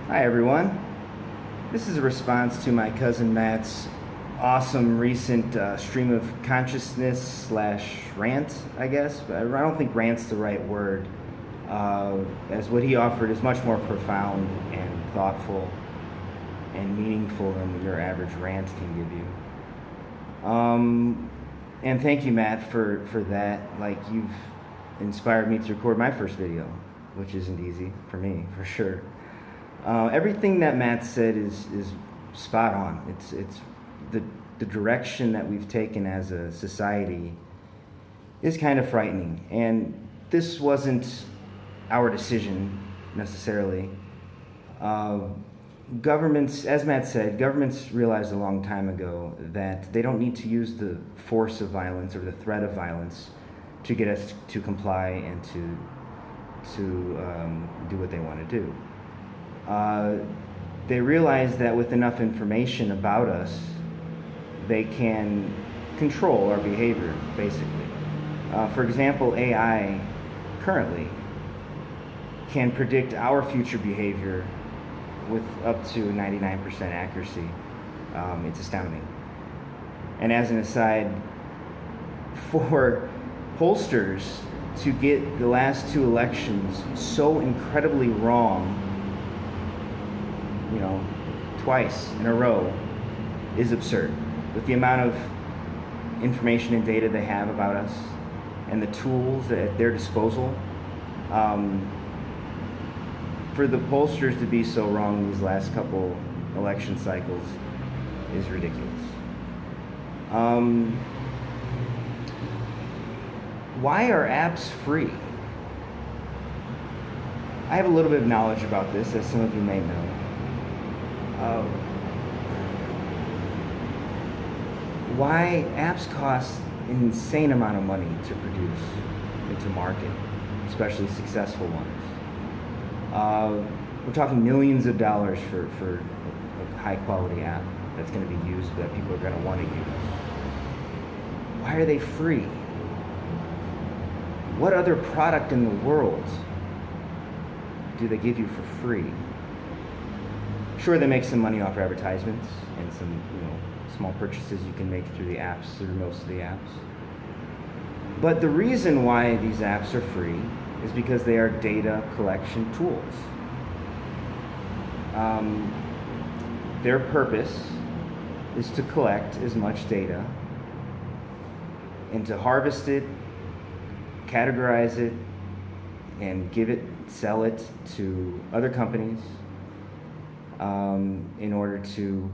Hi everyone. This is a response to my cousin Matt's awesome recent stream of consciousness slash rant, I guess. But I don't think rant's the right word, as what he offered is much more profound and thoughtful and meaningful than your average rant can give you. And thank you, Matt, for that. Like, you've inspired me to record my first video, which isn't easy for me, for sure. Everything that Matt said is spot on. It's the direction that we've taken as a society is kind of frightening. And this wasn't our decision necessarily. Governments, as Matt said, governments realized a long time ago that they don't need to use the force of violence or the threat of violence to get us to comply and to do what they want to do. They realize that with enough information about us, they can control our behavior, basically. For example, AI currently can predict our future behavior with up to 99% accuracy. It's astounding. And as an aside, for pollsters to get the last two elections so incredibly wrong, twice in a row, is absurd. With the amount of information and data they have about us and the tools at their disposal, for the pollsters to be so wrong these last couple election cycles is ridiculous. Why are apps free? I have a little bit of knowledge about this, as some of you may know. Why apps cost an insane amount of money to produce and to market, especially successful ones. We're talking millions of dollars for a high quality app that's going to be used, that people are going to want to use. Why are they free? What other product in the world do they give you for free? Sure, they make some money off advertisements and some, small purchases you can make through the apps, through most of the apps. But the reason why these apps are free is because they are data collection tools. Their purpose is to collect as much data and to harvest it, categorize it, and sell it to other companies in order to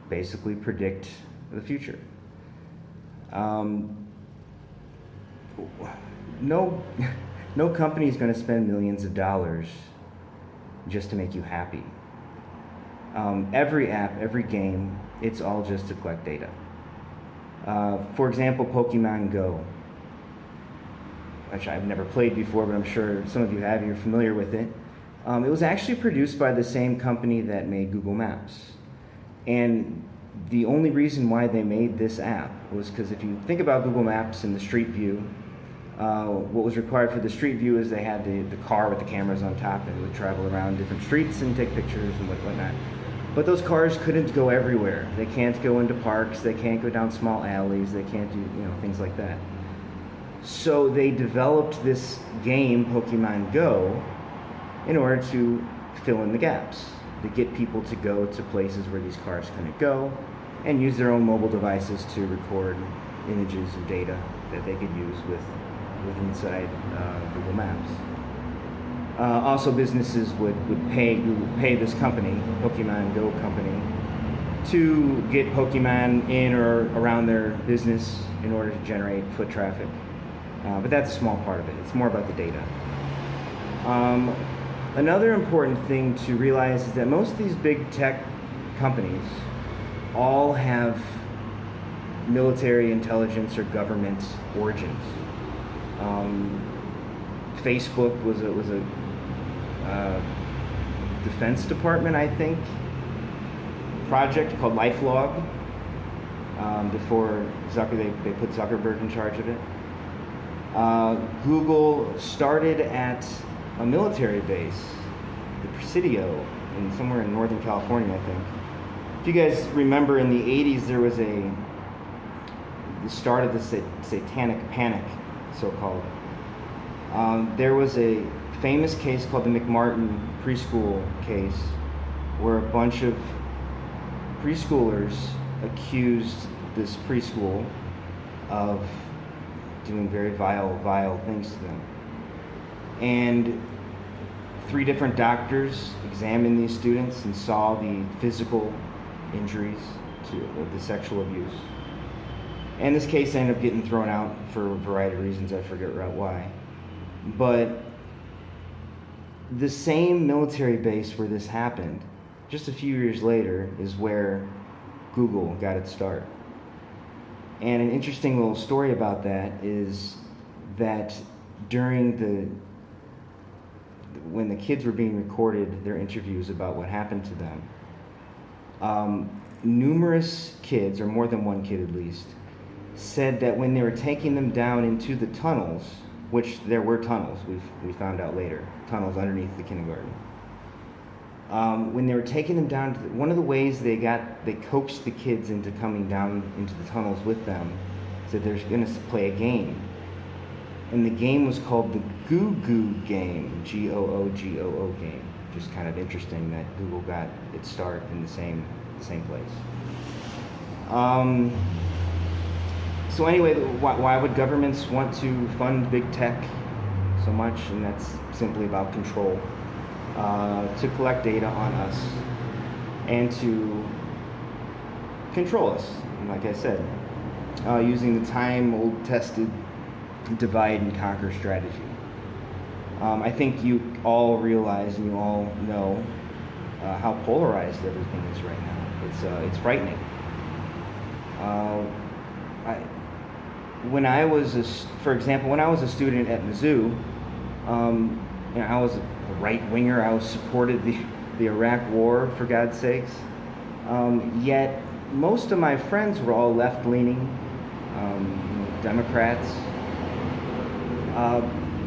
basically predict the future. No company is going to spend millions of dollars just to make you happy. Every app, every game, it's all just to collect data. For example, Pokemon Go, which I've never played before, but I'm sure some of you have. You're familiar with it. It was actually produced by the same company that made Google Maps. And the only reason why they made this app was because if you think about Google Maps and the Street View, what was required for the Street View is they had the car with the cameras on top, and it would travel around different streets and take pictures and whatnot. But those cars couldn't go everywhere. They can't go into parks, they can't go down small alleys, they can't do things like that. So they developed this game, Pokemon Go, in order to fill in the gaps, to get people to go to places where these cars couldn't go, and use their own mobile devices to record images and data that they could use with inside Google Maps. Also, businesses would pay this company, Pokemon Go company, to get Pokemon in or around their business in order to generate foot traffic. But that's a small part of it. It's more about the data. Another important thing to realize is that most of these big tech companies all have military intelligence or government origins. Facebook was a Defense Department, I think, project called LifeLog. Before they put Zuckerberg in charge of it. Google started at a military base, the Presidio somewhere in Northern California, I think. If you guys remember, in the 80s, there was the start of the satanic panic, so-called. There was a famous case called the McMartin preschool case, where a bunch of preschoolers accused this preschool of doing very vile things to them. And 3 different doctors examined these students and saw the physical injuries of the sexual abuse. And this case ended up getting thrown out for a variety of reasons. I forget why. But the same military base where this happened, just a few years later, is where Google got its start. And an interesting little story about that is that when the kids were being recorded, their interviews about what happened to them, numerous kids, or more than one kid at least, said that when they were taking them down into the tunnels, which there were tunnels, we found out later, tunnels underneath the kindergarten. When they were taking them down, one of the ways they coaxed the kids into coming down into the tunnels with them, said they're going to play a game. And the game was called the Goo Goo game, G-O-O-G-O-O game. Just kind of interesting that Google got its start in the same place. So anyway, why would governments want to fund big tech so much? And that's simply about control. To collect data on us and to control us, and like I said, using the time-old tested divide and conquer strategy. I think you all realize and you all know how polarized everything is right now. It's frightening. When I was a student at Mizzou, I was a right-winger. I supported the Iraq War, for God's sakes. Yet most of my friends were all left-leaning, Democrats.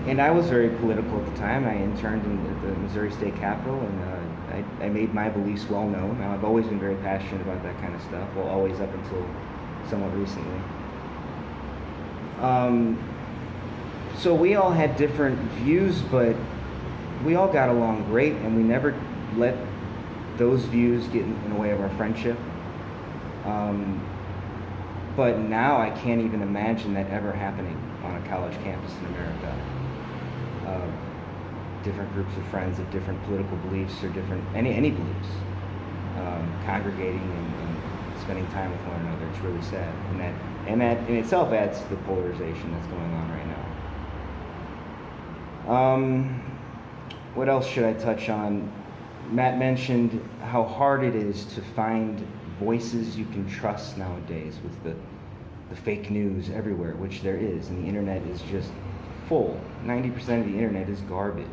And I was very political at the time. I interned at the Missouri State Capitol, and I made my beliefs well known. Now, I've always been very passionate about that kind of stuff. Well, always up until somewhat recently. So we all had different views, but we all got along great, and we never let those views get in the way of our friendship. But now I can't even imagine that ever happening on a college campus in America. Different groups of friends of different political beliefs or different any beliefs congregating and spending time with one another. It's really sad, and that in itself adds to the polarization that's going on right now. What else should I touch on? Matt mentioned how hard it is to find voices you can trust nowadays with the fake news everywhere, which there is, and the internet is just full. 90% of the internet is garbage.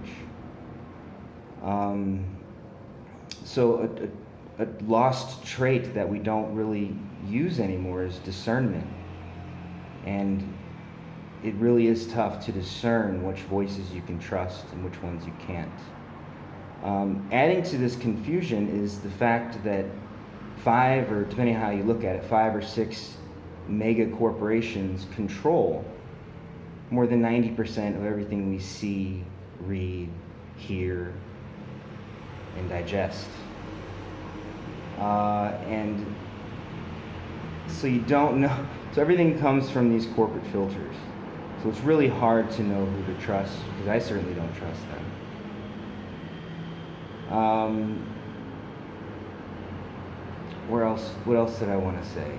So a lost trait that we don't really use anymore is discernment. And it really is tough to discern which voices you can trust and which ones you can't. Adding to this confusion is the fact that 5, or depending on how you look at it, 5 or 6 mega corporations control more than 90% of everything we see, read, hear, and digest. And so you don't know, so everything comes from these corporate filters. So it's really hard to know who to trust, because I certainly don't trust them. What else did I want to say?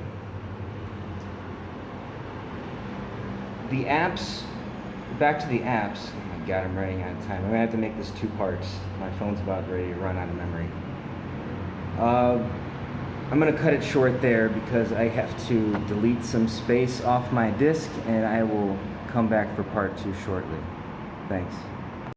The apps, back to the apps. Oh my God, I'm running out of time. I'm gonna have to make this 2 parts. My phone's about ready to run out of memory. I'm gonna cut it short there because I have to delete some space off my disk, and I will come back for part 2 shortly. Thanks.